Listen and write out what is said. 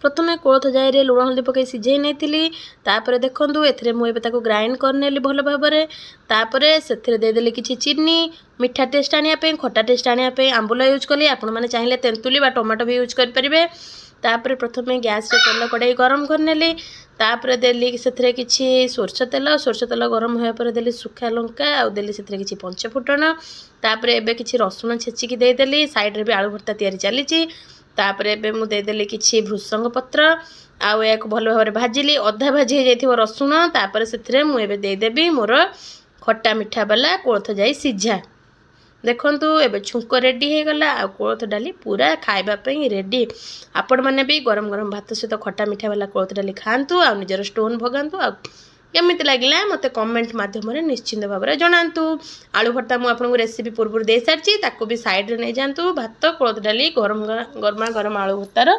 प्रथमे कोलथ जाई लुण हल्दी पकई सिझे नहीं तापर देखूँ ए मुझे ग्राइंड करनेली भल भाव में तापर से देदेली किसी चीनी मीठा टेस्ट आने खटा टेस्ट आने आंबुल यूज कली आपण मैंने चाहिए तेंतुली बा टमाटो भी यूज करेंगे। तापर प्रथमे गैस रे तेल कड़ाई गरम करनेली तापर देली से किसी सोरष तेल गरम होगा देली सुखा लंका आउ देली से किसी पंच फुटण तापर एबे किसी रसुण छेचिकी देदेली साइड रे भी आलू भर्ता तैयारी चली तापर एबे मु देदेली किसी भृसंग पत्र आउ एक भल भाव में भाजिली अधा भाजी हो रसुण तापर से मुझे देदेवी मोर खट्टा मीठा वाला कोलथ जाई सिझा देखंतु एबे छुंक रेडी हो गला आ कोलथ डाली पूरा खाइबापी रेडी। आपण मैंने भी गरम गरम भात सहित खट्टा मीठा वाला कोलथ डाली खातु आ निजर स्टोन भगातु आ केमिति लागला मते कमेंट माध्यम निश्चिंत भाव में जनातु। आलू भर्ता मु आपको रेसिपी पूर्व दे सारी ताको भी साइड रे नहीं जातु भात कोलथ डाली गरमा गरम आलू भर्तार